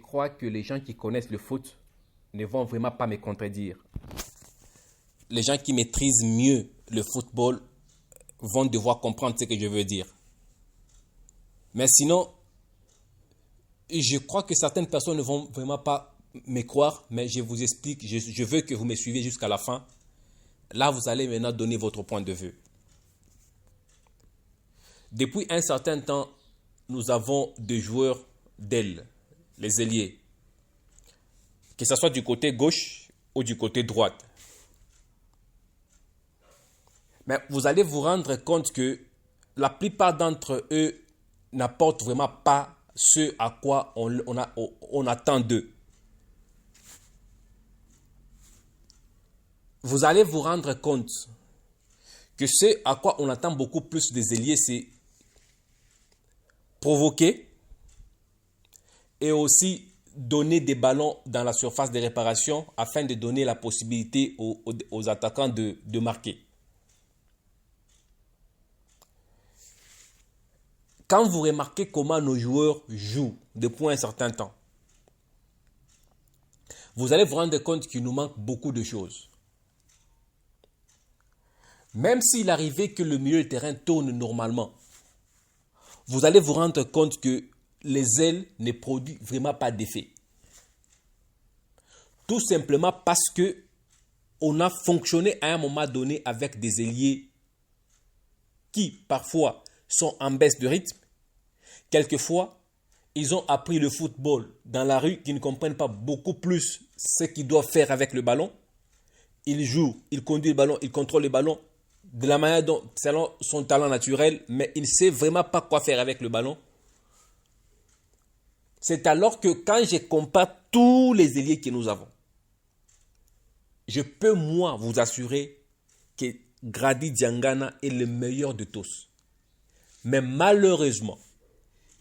crois que les gens qui connaissent le foot ne vont vraiment pas me contredire. Les gens qui maîtrisent mieux le football vont devoir comprendre ce que je veux dire. Mais sinon, je crois que certaines personnes ne vont vraiment pas me croire, mais je vous explique, je veux que vous me suivez jusqu'à la fin. Là, vous allez maintenant donner votre point de vue. Depuis un certain temps, nous avons des joueurs d'aile, les ailiers, que ce soit du côté gauche ou du côté droite. Mais vous allez vous rendre compte que la plupart d'entre eux n'apportent vraiment pas ce à quoi on attend d'eux. Vous allez vous rendre compte que ce à quoi on attend beaucoup plus des ailiers, c'est provoquer et aussi donner des ballons dans la surface de réparation afin de donner la possibilité aux attaquants de marquer. Quand vous remarquez comment nos joueurs jouent depuis un certain temps, vous allez vous rendre compte qu'il nous manque beaucoup de choses. Même s'il arrivait que le milieu de terrain tourne normalement, vous allez vous rendre compte que les ailes ne produisent vraiment pas d'effet. Tout simplement parce que on a fonctionné à un moment donné avec des ailiers qui parfois sont en baisse de rythme. Quelquefois, ils ont appris le football dans la rue, qui ne comprennent pas beaucoup plus ce qu'ils doivent faire avec le ballon. Ils jouent, ils conduisent le ballon, ils contrôlent le ballon de la manière dont, selon son talent naturel, mais il ne sait vraiment pas quoi faire avec le ballon. C'est alors que quand je compare tous les ailiers que nous avons, je peux moi vous assurer que Grady Diangana est le meilleur de tous. Mais malheureusement,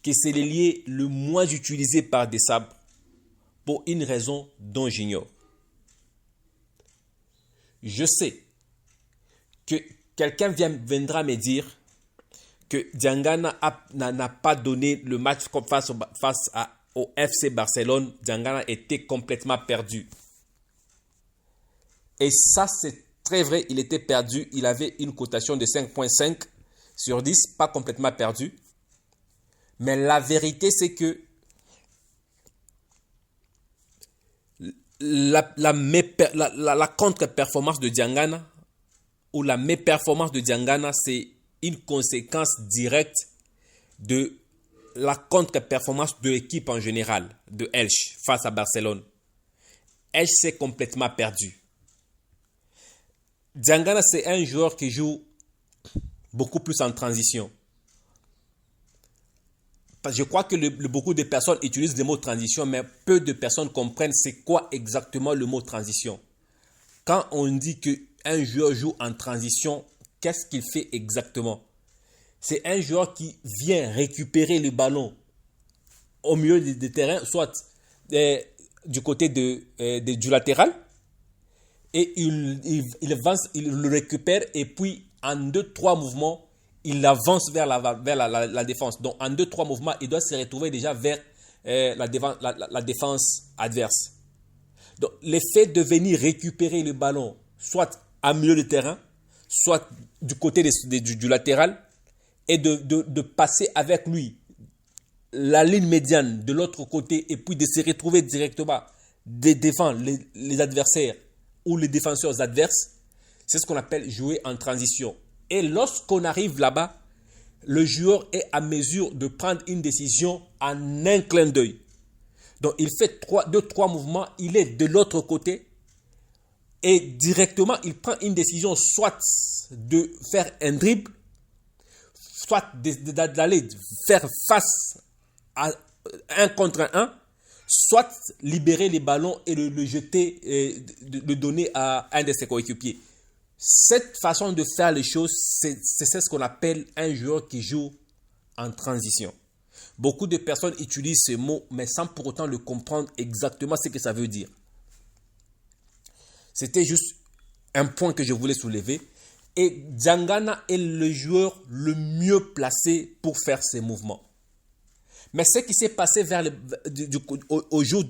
que c'est l'ailier le moins utilisé par des sabres pour une raison dont j'ignore. Je sais que quelqu'un viendra me dire que Diangana n'a pas donné le match face au FC Barcelone. Diangana était complètement perdu. Et ça, c'est très vrai, il était perdu. Il avait une cotation de 5,5 sur 10, pas complètement perdu. Mais la vérité, c'est que la contre-performance de Diangana ou la méperformance de Diangana, c'est une conséquence directe de la contre-performance de l'équipe en général, de Elche face à Barcelone. Elche s'est complètement perdu. Diangana, c'est un joueur qui joue beaucoup plus en transition. Je crois que beaucoup de personnes utilisent le mot transition, mais peu de personnes comprennent c'est quoi exactement le mot transition. Quand on dit qu'un joueur joue en transition, qu'est-ce qu'il fait exactement? C'est un joueur qui vient récupérer le ballon au milieu du terrain, soit du côté du latéral, et il le récupère et puis en 2-3 mouvements, il avance vers la défense. Donc, en 2-3 mouvements, il doit se retrouver déjà vers la défense adverse. Donc, l'effet de venir récupérer le ballon, soit à milieu de terrain, soit du côté du latéral, et de passer avec lui la ligne médiane de l'autre côté, et puis de se retrouver directement devant les adversaires ou les défenseurs adverses, c'est ce qu'on appelle jouer en transition. Et lorsqu'on arrive là-bas, le joueur est à mesure de prendre une décision en un clin d'œil. Donc, il fait 2-3 mouvements, il est de l'autre côté et directement, il prend une décision soit de faire un dribble, soit d'aller faire face à 1 contre 1, soit libérer les ballons et le jeter, le donner à un de ses coéquipiers. Cette façon de faire les choses, c'est ce qu'on appelle un joueur qui joue en transition. Beaucoup de personnes utilisent ce mot, mais sans pour autant le comprendre exactement ce que ça veut dire. C'était juste un point que je voulais soulever. Et Diangana est le joueur le mieux placé pour faire ces mouvements. Mais ce qui s'est passé au jour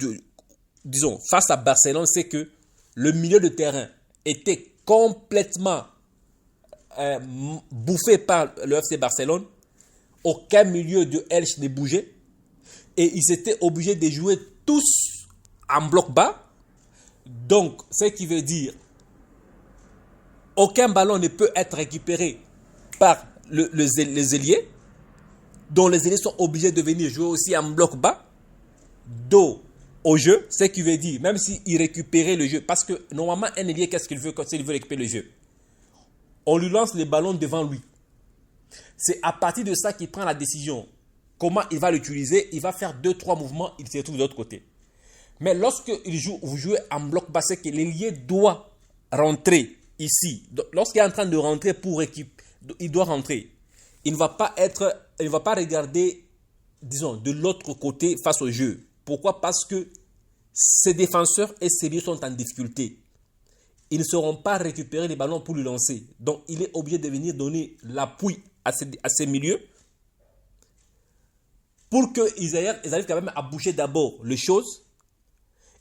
disons, face à Barcelone, c'est que le milieu de terrain était complètement bouffé par le FC Barcelone. Aucun milieu de Elche ne bougeait. Et ils étaient obligés de jouer tous en bloc bas. Donc, ce qui veut dire aucun ballon ne peut être récupéré par les ailiers. Donc, les ailiers sont obligés de venir jouer aussi en bloc bas. Dos au jeu, ce qui veut dire, même s'il récupérait le jeu, parce que normalement, un ailier, qu'est-ce qu'il veut quand il veut récupérer le jeu? On lui lance les ballons devant lui. C'est à partir de ça qu'il prend la décision. Comment il va l'utiliser? Il va faire 2-3 mouvements, il se retrouve de l'autre côté. Mais lorsque vous jouez en bloc bas, c'est que l'ailier doit rentrer ici. Lorsqu'il est en train de rentrer il doit rentrer. Il ne va pas regarder, disons, de l'autre côté face au jeu. Pourquoi? Parce que ses défenseurs et ses milieux sont en difficulté. Ils ne sauront pas récupérer les ballons pour lui lancer. Donc, il est obligé de venir donner l'appui à ses milieux pour qu'ils arrivent quand même à bouger d'abord les choses.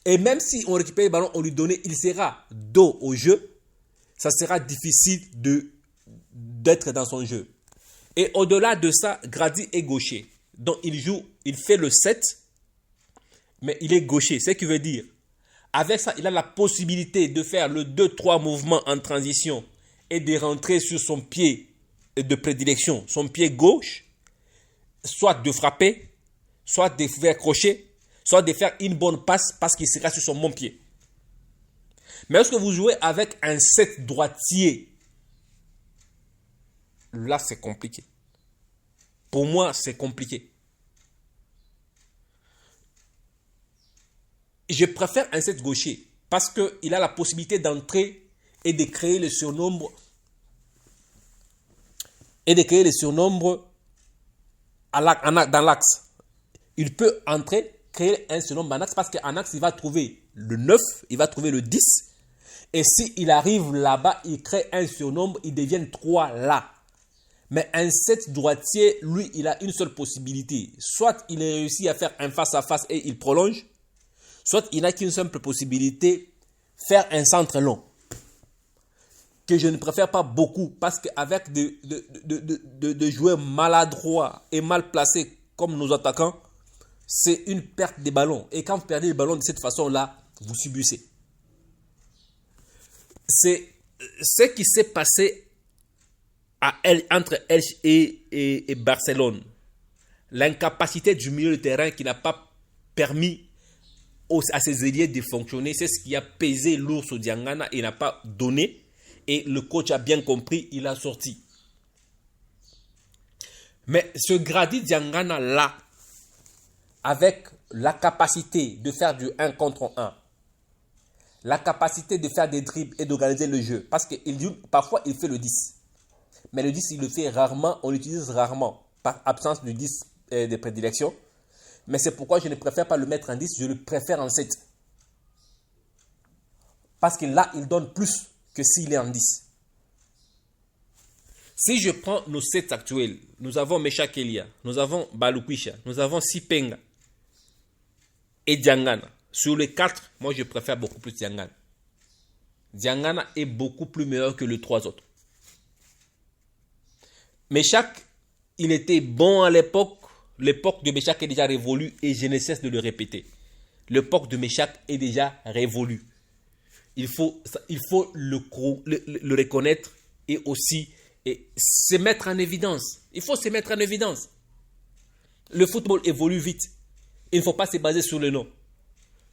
Et même si on récupère les ballons, on lui donne, il sera dos au jeu. Ça sera difficile d'être dans son jeu. Et au-delà de ça, Grady est gaucher. Donc, il fait le 7, mais il est gaucher. Ce qui veut dire, avec ça, il a la possibilité de faire le 2-3 mouvements en transition et de rentrer sur son pied de prédilection, son pied gauche, soit de frapper, soit de faire crochet, soit de faire une bonne passe parce qu'il sera sur son bon pied. Mais lorsque vous jouez avec un 7 droitier, là c'est compliqué. Pour moi, c'est compliqué. Je préfère un 7 gaucher parce qu'il a la possibilité d'entrer et de créer le surnombre dans l'axe. Il peut entrer, créer un surnombre en axe parce qu'en axe, il va trouver le 9, il va trouver le 10. Et s'il arrive là-bas, il crée un surnombre, il devient 3 là. Mais un 7 droitier, lui, il a une seule possibilité. Soit il réussit à faire un face-à-face et il prolonge, soit il n'a qu'une simple possibilité, faire un centre long. Que je ne préfère pas beaucoup parce qu'avec de joueurs maladroits et mal placés comme nos attaquants, c'est une perte de ballon. Et quand vous perdez le ballon de cette façon-là, vous subissez. C'est ce qui s'est passé entre Elche et Barcelone. L'incapacité du milieu de terrain qui n'a pas permis à ses ailiers de fonctionner, c'est ce qui a pesé lourd sur Diangana. Il n'a pas donné et le coach a bien compris, il a sorti. Mais ce Grady Diangana là, avec la capacité de faire du 1 contre 1, la capacité de faire des dribbles et d'organiser le jeu, parce que parfois il fait le 10, mais le 10 il le fait rarement, on l'utilise rarement, par absence du 10 de prédilection. Mais c'est pourquoi je ne préfère pas le mettre en 10, je le préfère en 7. Parce que là, il donne plus que s'il est en 10. Si je prends nos 7 actuels, nous avons Mecha Kelia, nous avons Balukwisha, nous avons Sipenga et Diangana. Sur les 4, moi je préfère beaucoup plus Diangana. Diangana est beaucoup plus meilleur que les 3 autres. Meshak, il était bon à l'époque. L'époque de Meshak est déjà révolue et je ne cesse de le répéter. L'époque de Meshak est déjà révolue. Il faut le reconnaître et aussi se mettre en évidence. Il faut se mettre en évidence. Le football évolue vite. Il ne faut pas se baser sur le nom.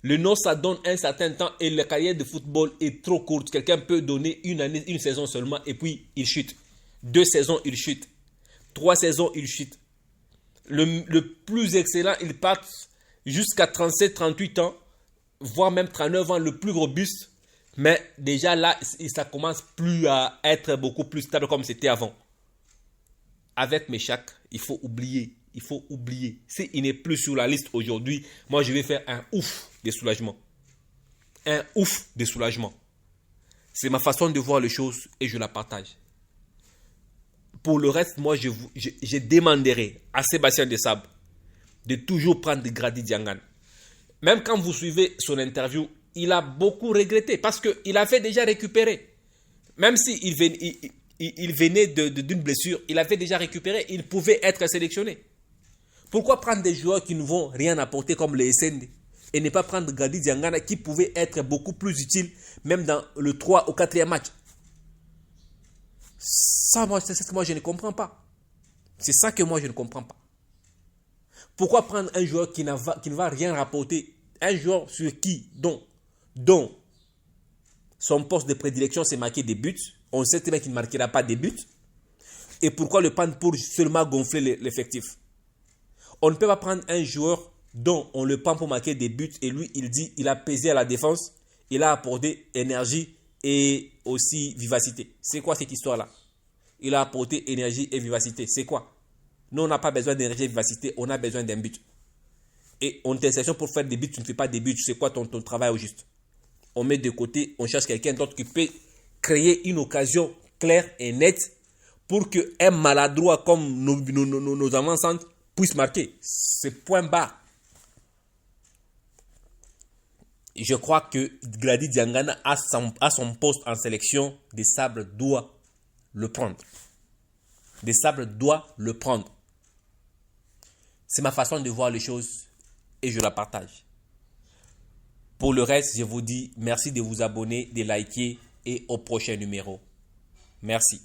Le nom, ça donne un certain temps et la carrière de football est trop courte. Quelqu'un peut donner une année, une saison seulement et puis il chute. 2 saisons, il chute. 3 saisons, il chute. Le plus excellent, il part jusqu'à 37, 38 ans, voire même 39 ans, le plus robuste. Mais déjà là, ça commence plus à être beaucoup plus stable comme c'était avant. Avec Meshak, il faut oublier. Il faut oublier. S'il n'est plus sur la liste aujourd'hui, moi je vais faire un ouf de soulagement. Un ouf de soulagement. C'est ma façon de voir les choses et je la partage. Pour le reste, moi, je demanderai à Sébastien Desabre de toujours prendre Grady Diangana. Même quand vous suivez son interview, il a beaucoup regretté parce qu'il avait déjà récupéré. Même s'il venait d'une blessure, il avait déjà récupéré, il pouvait être sélectionné. Pourquoi prendre des joueurs qui ne vont rien apporter comme les SND et ne pas prendre Grady Diangana qui pouvait être beaucoup plus utile même dans le 3 ou 4e match? Ça, c'est ce que moi je ne comprends pas. C'est ça que moi je ne comprends pas. Pourquoi prendre un joueur qui ne va rien rapporter, un joueur sur qui, dont son poste de prédilection c'est marquer des buts, on sait très bien qu'il ne marquera pas des buts, et pourquoi le prendre pour seulement gonfler l'effectif? On ne peut pas prendre un joueur dont on le prend pour marquer des buts et lui il dit il a pesé à la défense, il a apporté énergie et aussi vivacité. C'est quoi cette histoire-là? Il a apporté énergie et vivacité. C'est quoi? Nous, on n'a pas besoin d'énergie et vivacité, on a besoin d'un but. Et on t'insertionne pour faire des buts, tu ne fais pas des buts, c'est quoi ton travail au juste? On met de côté, on cherche quelqu'un d'autre qui peut créer une occasion claire et nette pour qu'un maladroit comme nos avant-centres puisse marquer. C'est point barre. Je crois que Grady Diangana à son poste en sélection, Des Sables doit le prendre. Des Sables doit le prendre. C'est ma façon de voir les choses et je la partage. Pour le reste, je vous dis merci de vous abonner, de liker et au prochain numéro. Merci.